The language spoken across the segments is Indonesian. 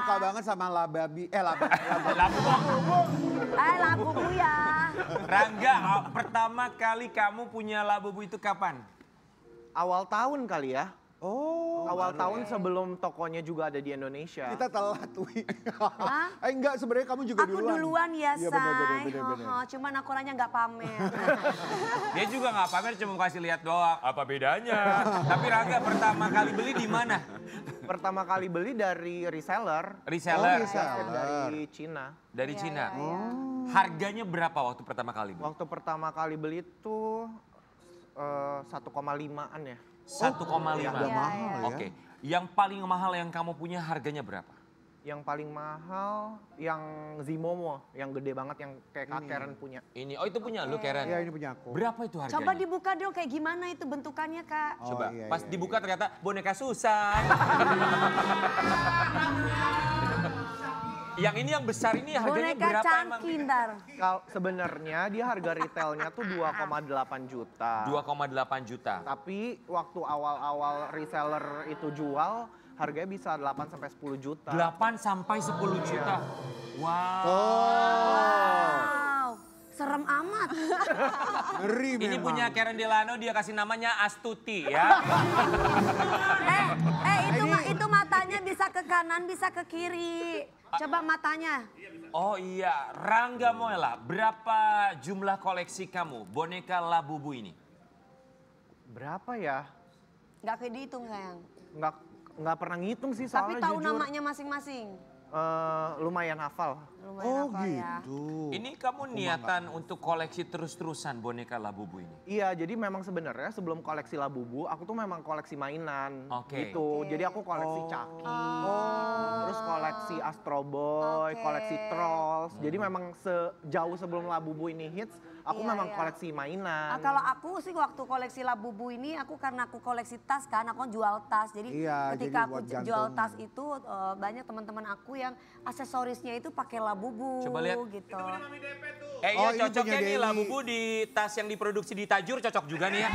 suka banget sama Lababi. Labubu ya. Rangga, pertama kali kamu punya Labubu itu kapan? Awal tahun kali ya. Oh. Awal tahun sebelum tokonya juga ada di Indonesia. Kita telat, Wi. Enggak, sebenarnya kamu juga Aku duluan. duluan ya, Iya, Say. bener. Cuman aku orangnya nggak pamer. Dia juga nggak pamer, cuma kasih lihat doang. Apa bedanya? Tapi Rangga pertama kali beli di mana? Pertama kali beli dari reseller. Reseller. Dari Cina. Dari Iya, Cina. iya, iya. Harganya berapa waktu pertama kali beli? Waktu pertama kali beli itu 1,5-an ya. 1,5. Udah mahal ya. Oke. Yang paling mahal yang kamu punya harganya berapa? Yang paling mahal yang Zimomo, yang gede banget yang kayak Kak Karen punya. Ini, oh itu punya lu Karen? Iya, ini punya aku. Berapa itu harganya? Coba dibuka dong kayak gimana itu bentukannya, Kak. Oh, Coba, iya, pas iya, dibuka ternyata boneka Susan. Yang ini yang besar ini harganya Boneka berapa emang? Cangkindar. Kalau sebenarnya dia harga retailnya tuh 2,8 juta. 2,8 juta. Tapi waktu awal-awal reseller itu jual, harganya bisa 8 sampai 10 juta. 8 sampai 10 juta. Wow. Wow, serem amat. Ngeri memang. Ini punya Karen Delano, dia kasih namanya Astuti ya. Itu matanya bisa ke kanan, bisa ke kiri. Coba matanya. Oh iya, Rangga Moela, berapa jumlah koleksi kamu boneka Labubu ini? Berapa ya? Nggak kehitung sayang. Nggak pernah ngitung sih Tapi soalnya tahu jujur. namanya masing-masing. Lumayan hafal. Lumayan Oh hafal ya. gitu. Ini kamu niatan untuk koleksi terus-terusan boneka Labubu ini? Iya, jadi memang sebenarnya sebelum koleksi Labubu, aku tuh memang koleksi mainan. Oke. Gitu. Jadi aku koleksi Chucky, terus koleksi Astro Boy, Oke. koleksi Trolls. Jadi memang sejauh sebelum Labubu ini hits, aku Iya, memang iya. koleksi mainan. Kalau aku sih waktu koleksi Labubu ini, karena aku koleksi tas kan, aku kan jual tas. Jadi Iya, ketika jadi aku buat jual gantung. tas itu banyak teman-teman aku yang aksesorisnya itu pakai Labubu. Coba lihat. Gitu. Iya Oh, ini cocoknya punya nih Dewi. Labubu di tas yang diproduksi di Tajur cocok juga nih ya.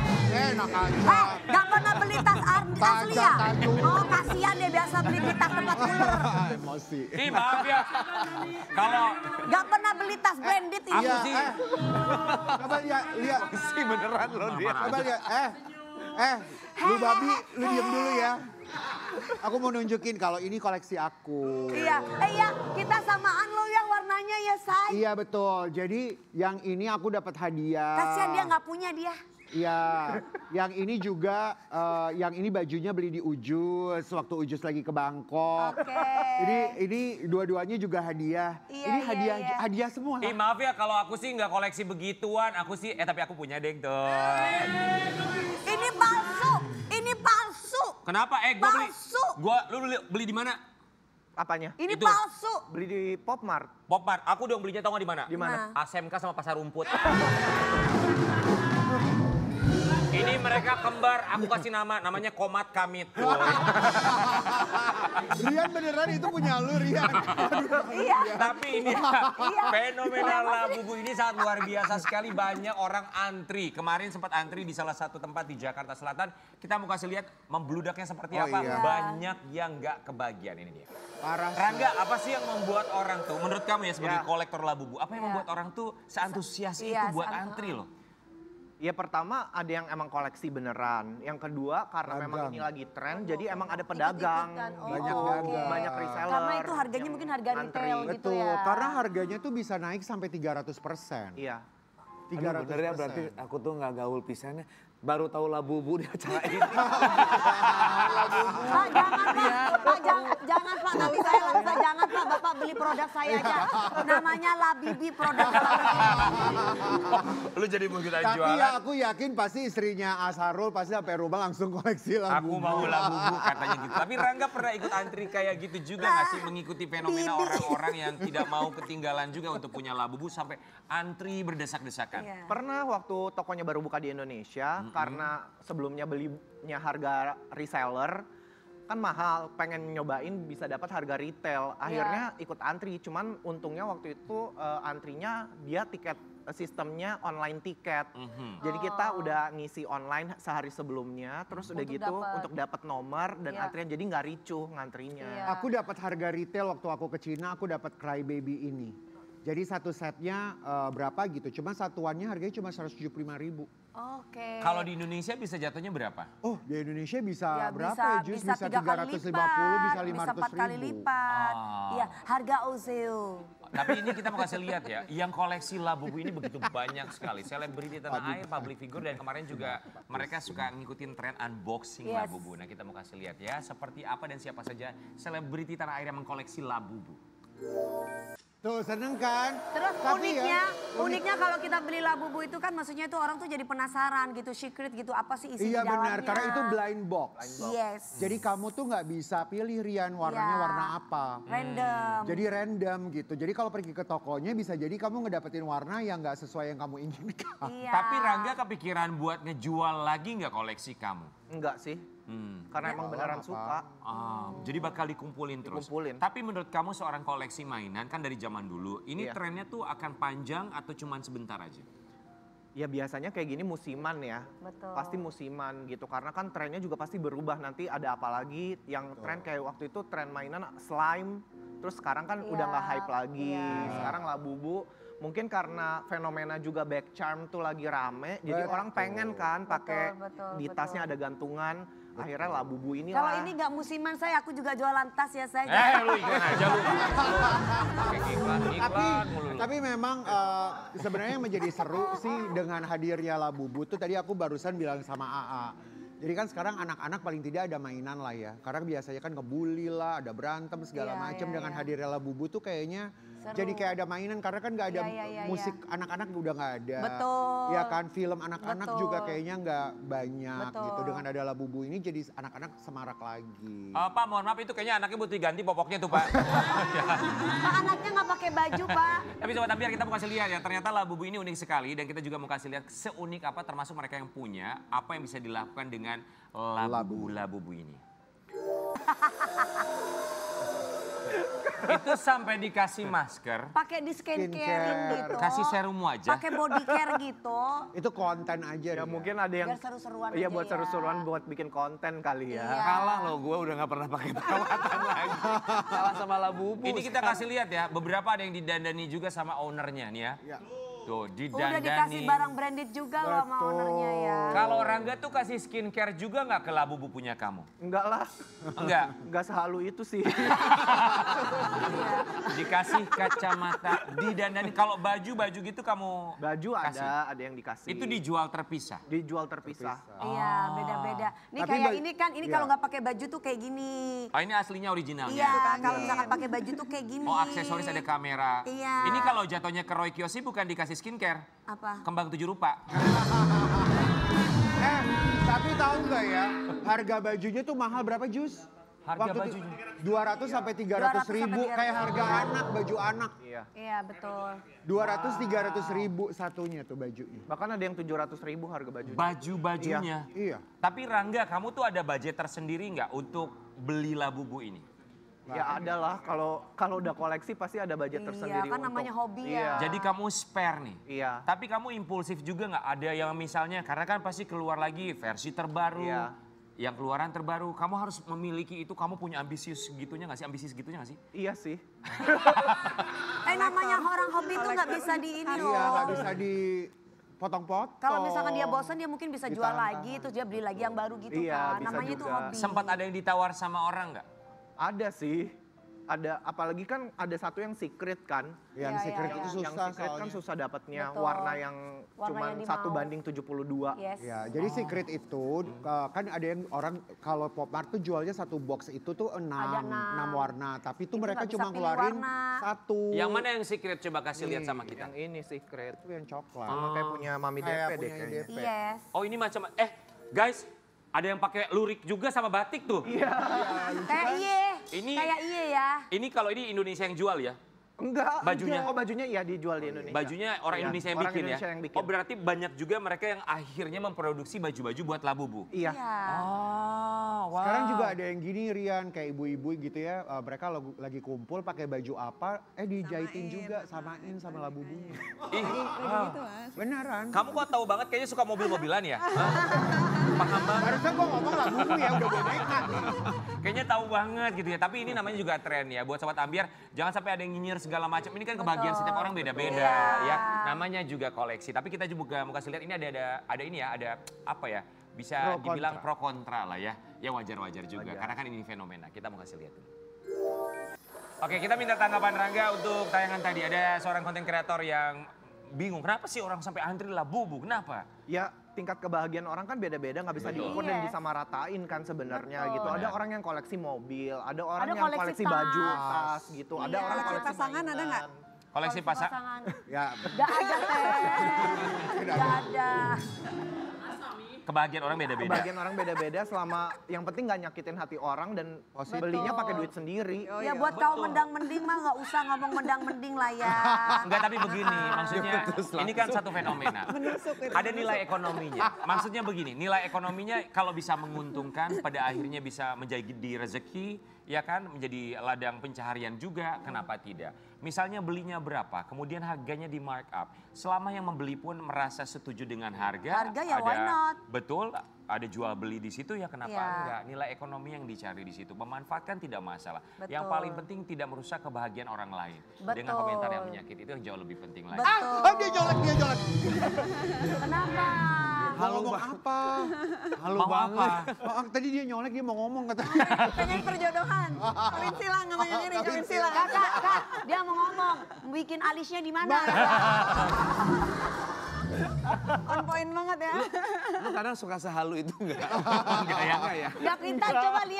Enak aja. Gak pernah beli tas asli ya? Tajur. Oh kasihan dia biasa beli di tas tempat ular. Emosi. Ih maaf ya, kalau Gak pernah beli tas branded ini. aku sih Coba lihat. sih beneran loh dia. Coba lihat. Lu babi, lu diem dulu ya. Aku mau nunjukin kalau ini koleksi aku. Iya, iya kita samaan loh yang warnanya ya say. Iya betul. Jadi yang ini aku dapat hadiah. Kasihan dia nggak punya dia. Iya, yang ini juga, yang ini bajunya beli di Ujus, waktu Ujus lagi ke Bangkok. Oke. Ini dua-duanya juga hadiah. Iya, Ini iya, hadiah, iya. hadiah semua. Ih maaf ya kalau aku sih nggak koleksi begituan, aku sih tapi aku punya deng tuh. Ini palsu, ini palsu. Kenapa? Palsu. Lu beli di mana? Apanya? Ini Itu. palsu. Beli di Popmart. Popmart. Aku dong belinya tau nggak di mana? Di mana? ASMK sama Pasar Rumput. Ini mereka kembar, aku kasih namanya Komat Kamit. Rian beneran itu punya lu, Rian. Iya. Tapi ini fenomena Labubu ini sangat luar biasa sekali. Banyak orang antri. Kemarin sempat antri di salah satu tempat di Jakarta Selatan. Kita mau kasih lihat membludaknya seperti Oh, apa. iya. Banyak yang nggak kebagian ini dia. Parah sih. Rangga, apa sih yang membuat orang tuh, menurut kamu ya sebagai Ya. kolektor Labubu, apa yang Ya. membuat orang tuh seantusias itu Iya, buat antri loh? Ya pertama ada yang emang koleksi beneran. Yang kedua karena memang Dagang. ini lagi tren, jadi emang ada pedagang. Ikut-ikutan. Oh, Banyak oke. dagang. Banyak reseller. Karena itu harganya yang mungkin harga ngantri. retail gitu Betul, ya. karena harganya tuh bisa naik sampai 300%. Iya. 300%. Bener ya berarti aku tuh nggak gaul pisannya. Baru tahu Labubu di acara ini. Pak jangan Pak, jangan Pak, nanti saya langsung jangan Pak, Bapak beli produk saya aja. Namanya Labibi produk Lu jadi mau kita Tapi jualan? ya aku yakin pasti istrinya Asharul pasti sampai rumah langsung koleksi Aku lagu. mau Labubu katanya gitu. Tapi Rangga pernah ikut antri kayak gitu juga nggak sih? Mengikuti fenomena orang-orang yang tidak mau ketinggalan juga untuk punya Labubu sampai antri berdesak-desakan. Iya. Pernah waktu tokonya baru buka di Indonesia, karena sebelumnya belinya harga reseller, kan mahal, pengen nyobain bisa dapat harga retail. Akhirnya ikut antri, cuman untungnya waktu itu antrinya dia tiket sistemnya online tiket. Jadi kita udah ngisi online sehari sebelumnya, terus udah Untuk gitu dapet. untuk dapat nomor dan Iya. antrian, jadi nggak ricuh ngantrinya. Iya. Aku dapat harga retail waktu aku ke Cina, aku dapat Crybaby ini. Jadi satu setnya berapa gitu, cuma satuannya harganya cuma 175.000. Oke. Kalau di Indonesia bisa jatuhnya berapa? Oh, di Indonesia bisa Ya, berapa bisa, ya Jus? bisa 3 kali 350, lipat, bisa 500 4 kali ribu. lipat. Ah. Iya, harga OSEO. Tapi ini kita mau kasih lihat ya, yang koleksi Labubu ini begitu banyak sekali. Selebriti tanah air, public figure, dan kemarin juga mereka suka ngikutin tren unboxing Yes. Labubu. Nah kita mau kasih lihat ya, seperti apa dan siapa saja selebriti tanah air yang mengkoleksi Labubu. Tuh seneng kan? Terus Tapi ya, uniknya kalau kita beli Labubu itu kan maksudnya itu orang tuh jadi penasaran gitu, secret gitu, apa sih isi Iya di dalamnya. benar, karena itu blind box. Yes. Jadi kamu tuh nggak bisa pilih Rian warnanya Iya. warna apa. Random. Jadi random gitu. Jadi kalau pergi ke tokonya bisa jadi kamu ngedapetin warna yang nggak sesuai yang kamu inginkan. Iya. Tapi Rangga kepikiran buat ngejual lagi nggak koleksi kamu? Enggak sih, karena emang beneran suka. Jadi bakal dikumpulin terus. Dikumpulin. Tapi menurut kamu seorang koleksi mainan kan dari zaman dulu, ini Iya. trennya tuh akan panjang atau cuman sebentar aja? Ya biasanya kayak gini musiman ya. Betul. Pasti musiman gitu, karena kan trennya juga pasti berubah. Nanti ada apa lagi yang tren kayak waktu itu tren mainan slime, terus sekarang kan udah nggak hype lagi. Iya. Sekarang Labubu mungkin karena fenomena juga back charm tuh lagi rame, jadi Betul. orang pengen kan pakai betul, di tasnya ada gantungan. Akhirnya Labubu ini Kalau lah. ini nggak musiman saya, aku juga jualan tas ya saya. Lu iklan aja lu. Iklan mulu lu. Tapi memang sebenarnya yang menjadi seru sih dengan hadirnya Labubu tuh tadi aku barusan bilang sama AA. Jadi kan sekarang anak-anak paling tidak ada mainan lah ya. Karena biasanya kan ngebully lah, ada berantem segala Iya, macam. iya, Dengan iya. hadirnya Labubu tuh kayaknya Seru. jadi kayak ada mainan. Karena kan nggak ada Iya, iya, iya, musik anak-anak udah nggak ada. Betul. Ya kan film anak-anak Betul. juga kayaknya nggak banyak Betul. gitu. Dengan ada Labubu ini jadi anak-anak semarak lagi. Pak mohon maaf itu kayaknya anaknya butuh diganti popoknya tuh Pak. Pak anaknya nggak pakai baju Pak. Tapi sobat Ambiar kita mau kasih lihat ya, ternyata Labubu ini unik sekali dan kita juga mau kasih lihat seunik apa termasuk mereka yang punya, apa yang bisa dilakukan dengan Labubu ini. Itu sampai dikasih masker, Pakai di skincare gitu. kasih serum wajah. Pakai body care gitu. Itu konten aja Ya Ria. mungkin ada yang Biar seru-seruan iya aja buat ya. seru-seruan buat bikin konten kali ya. Iya. Kalah loh, gue udah gak pernah pakai perawatan lagi. Kalah sama Labubu. Ini kita kasih lihat ya, beberapa ada yang didandani juga sama ownernya nih ya. Ya. Tuh, Udah didandani. dikasih barang branded juga loh sama Betul. ownernya ya. Kalau Rangga tuh kasih skincare juga nggak ke Labubu punya kamu? Enggak lah, Enggak. enggak sehalu itu sih. Dikasih kacamata, didandani. Kalau baju gitu kamu Baju kasih? ada yang dikasih. Itu dijual terpisah. dijual terpisah. Iya beda-beda. Ini Tapi kayak ba- ini kan, ini iya. kalau nggak pakai baju tuh kayak gini. Oh ini aslinya originalnya? Iya, kalau misalkan pakai baju tuh kayak gini. Oh aksesoris ada kamera. Iya. Ini kalau jatuhnya ke Roy Kiyoshi bukan dikasih skincare. Apa? Kembang 7 rupa. Tapi tahu nggak ya, harga bajunya tuh mahal berapa Jus? Harga Waktu itu bajunya? 200 sampai 300 ribu, 200 sampai kayak harga anak, baju anak. Iya. Iya betul. 200-300 ribu satunya tuh bajunya. Bahkan ada yang 700.000 harga bajunya. Baju-bajunya. Iya. Tapi Rangga kamu tuh ada budget tersendiri nggak untuk beli Labubu ini? Ya ada lah, kalau udah koleksi pasti ada budget tersendiri. Iya kan namanya hobi Iya. ya. Jadi kamu spare nih? Iya. Tapi kamu impulsif juga nggak? Ada yang misalnya, karena kan pasti keluar lagi versi terbaru. Iya. Yang keluaran terbaru, kamu harus memiliki itu, kamu punya ambisius segitunya nggak sih? Ambisius segitunya nggak sih? Iya sih. Namanya orang hobi tuh nggak bisa di ini loh. Iya, nggak bisa dipotong-potong. Kalau misalkan dia bosan dia mungkin bisa jual Ditantang. lagi, terus dia beli lagi yang baru gitu Iya, kan. bisa Namanya itu juga. hobi. Sempat ada yang ditawar sama orang nggak? Ada sih. Ada, apalagi kan ada satu yang secret kan. Yang Iya, secret iya, itu iya. susah Yang secret kan soalnya. susah dapatnya Betul. warna yang Warna cuman yang 1 dimau. banding 72. Yes. Ya, jadi secret itu kan ada yang orang kalau Pop Mart tuh jualnya satu box itu tuh 6 enam. warna, tapi itu Itu mereka nggak bisa cuma pilih keluarin warna. satu. Yang mana yang secret coba kasih lihat sama kita? Yang ini secret. Itu yang coklat. Sama kayak punya Mami Kayak DP deh punya kayaknya. DP. Yes. Oh ini macam, guys, ada yang pakai lurik juga sama batik tuh. Kayak iye. Ini- Kayak iye ya. Ini kalau ini Indonesia yang jual ya? Enggak. Bajunya? Oh bajunya iya dijual di Indonesia. Bajunya orang Iya, Indonesia yang orang bikin Indonesia ya? yang bikin. Oh berarti banyak juga mereka yang akhirnya memproduksi baju-baju buat Labubu? Iya. Oh, wow. Sekarang juga ada yang gini Rian, kayak ibu-ibu gitu ya, mereka lagi kumpul pakai baju apa, dijahitin juga, samain sama Labubunya. Ih, wow. Beneran. Kamu kok tahu banget kayaknya suka mobil-mobilan ya? Hah? Paham banget. Harusnya gua ngomong Labubu ya, udah boneka nih. Kayaknya tahu banget gitu ya. Tapi ini namanya juga tren ya. Buat Sobat Ambiar, jangan sampai ada yang nyinyir segala macam. Ini kan kebahagiaan setiap orang beda-beda ya. Namanya juga koleksi. Tapi kita juga mau kasih lihat ini ada ini ya, ada apa ya? Bisa Pro dibilang kontra. pro kontra lah ya. Ya wajar-wajar juga. Karena kan ini fenomena. Kita mau kasih lihat dulu. Oke, kita minta tanggapan Rangga untuk tayangan tadi. Ada seorang konten kreator yang bingung. Kenapa sih orang sampai antri Labubu? Kenapa? Ya tingkat kebahagiaan orang kan beda-beda, nggak bisa diukur dan Iya. disamaratain kan sebenarnya Betul. gitu. Ada Benar. orang yang koleksi mobil, ada orang Ada yang koleksi koleksi tas. baju, tas gitu. Ada Iya. orang Koleksi koleksi pasangan ada nggak? mainan. Koleksi pasang. pasangan. Ya, Gak ada teh. Gak ada. Kebahagiaan orang beda-beda. Kebahagiaan orang beda-beda selama yang penting nggak nyakitin hati orang dan belinya pakai duit sendiri. Oh, Ya iya. buat kau mendang-mending mah gak usah ngomong mendang-mending lah ya. Enggak, tapi begini, maksudnya ini kan satu fenomena. Menusuk itu, Ada nilai ekonominya. Maksudnya begini, nilai ekonominya kalau bisa menguntungkan, pada akhirnya bisa menjadi rezeki, ya kan, menjadi ladang pencaharian juga, kenapa tidak? Misalnya belinya berapa, kemudian harganya di markup. Selama yang membeli pun merasa setuju dengan harga. Harga ya, why not? Betul, ada jual beli di situ ya kenapa Iya. enggak? Nilai ekonomi yang dicari di situ. Memanfaatkan tidak masalah. Betul. Yang paling penting tidak merusak kebahagiaan orang lain. Dengan Betul. komentar yang menyakiti itu yang jauh lebih penting lagi. Betul. dia nyolek. Kenapa? Mau ngomong apa? Halo Mau banget. apa? Oh, tadi dia nyolek, dia mau ngomong katanya. Pengen perjodohan. Kawin silang namanya ini, kawin silang. Kak, dia mau ngomong, bikin alisnya di mana? On point banget ya. Lu kadang suka sehalu itu enggak? Enggak ya? Ya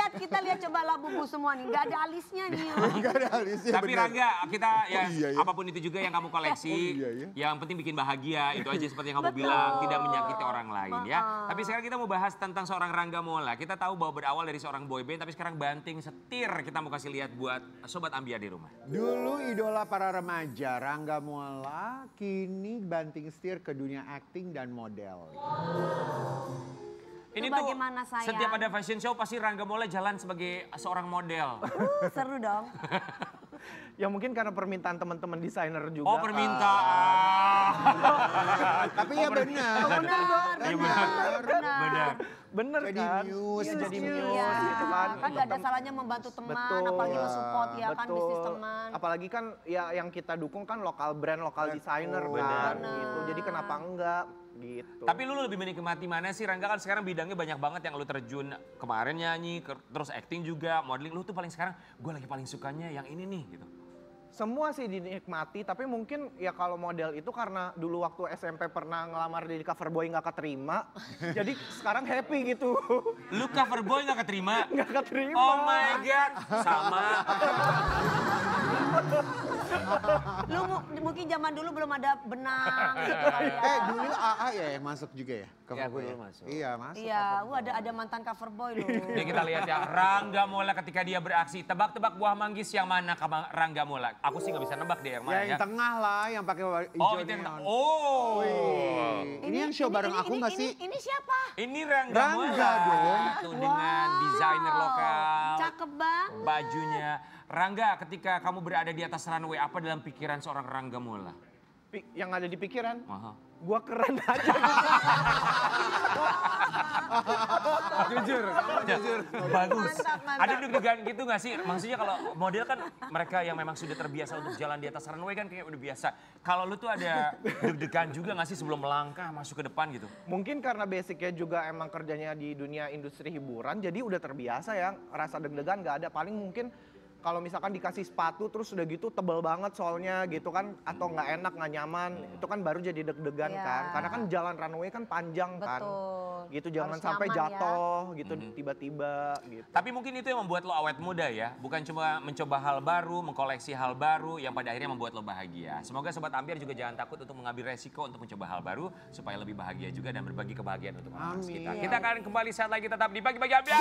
kita lihat coba Labubu semua nih, nggak ada alisnya nih. Enggak ada alisnya. Tapi bener. Rangga, kita ya iya, iya. apapun itu juga yang kamu koleksi, iya, iya. yang penting bikin bahagia, itu aja seperti yang kamu Betul. bilang, tidak menyakiti orang lain ya. Tapi sekarang kita mau bahas tentang seorang Rangga Mola. Kita tahu bahwa berawal dari seorang boyband, tapi sekarang banting setir kita mau kasih lihat buat Sobat Ambiar di rumah. Dulu idola para remaja, Rangga Mola, kini banting setir ke dunia akting dan model. Ini Itu tuh bagaimana, sayang? setiap ada fashion show pasti Rangga Mola jalan sebagai seorang model. Seru dong. Ya mungkin karena permintaan teman-teman desainer juga. Oh permintaan. Tapi ya benar. Benar. Bener Jadi kan? muse, Iya, jadi muse. muse Iya. gitu kan. Kan gak ada salahnya membantu teman, Betul. apalagi mensupport ya kan Betul. bisnis teman. Apalagi kan ya yang kita dukung kan lokal brand, lokal desainer Betul. kan Benar. gitu. Jadi kenapa enggak gitu. Tapi lu lebih menikmati mana sih Rangga, kan sekarang bidangnya banyak banget yang lu terjun. Kemarin nyanyi, terus acting juga, modeling. Lu tuh paling sekarang, gue lagi paling sukanya yang ini nih gitu. semua sih dinikmati, tapi mungkin ya kalau model itu karena dulu waktu SMP pernah ngelamar di Coverboy nggak keterima, jadi sekarang happy gitu. Lu cover boy gak keterima? Nggak keterima. Oh my god, sama. Lu mungkin zaman dulu belum ada benang gitu kali ya. Dulu AA ya yang masuk juga ya? Ke Iya, Coverboy dulu ya? masuk. Iya masuk. Iya, ada mantan cover boy loh. Ini kita lihat ya, Rangga Mola ketika dia beraksi. Tebak-tebak buah manggis yang mana Rangga Mola? Aku sih gak bisa nebak deh yang mana Yang ya. tengah lah, yang pakai hijau Oh itu yang neon. oh. Ini yang show bareng aku nggak sih? Ini siapa? Ini Rangga Rangga Mola. dong. Tuh, dengan desainer lokal. Cakep banget. Bajunya. Rangga, ketika kamu berada di atas runway, apa dalam pikiran seorang Rangga Mola? Yang ada di pikiran, Mahal. gua keren aja. Jujur. Bagus. Mantap, mantap. Ada deg-degan gitu gak sih? Maksudnya kalau model kan mereka yang memang sudah terbiasa untuk jalan di atas runway kan kayak udah biasa. Kalau lu tuh ada deg-degan juga gak sih sebelum melangkah masuk ke depan gitu? Mungkin karena basicnya juga emang kerjanya di dunia industri hiburan, jadi udah terbiasa ya, rasa deg-degan nggak ada. Paling mungkin kalau misalkan dikasih sepatu terus udah gitu tebel banget soalnya gitu kan, atau nggak enak, nggak nyaman, itu kan baru jadi deg-degan Iya. kan. Karena kan jalan runway kan panjang kan. Betul. Gitu, jangan Harus sampai nyaman ya. jatuh gitu tiba-tiba gitu. Tapi mungkin itu yang membuat lo awet muda ya. Bukan cuma mencoba hal baru, mengkoleksi hal baru yang pada akhirnya membuat lo bahagia. Semoga Sobat Ambiar juga jangan takut untuk mengambil resiko untuk mencoba hal baru supaya lebih bahagia juga dan berbagi kebahagiaan untuk orang Amin. kita. Kita akan kembali saat lagi tetap di Pagi-Pagi Ambiar.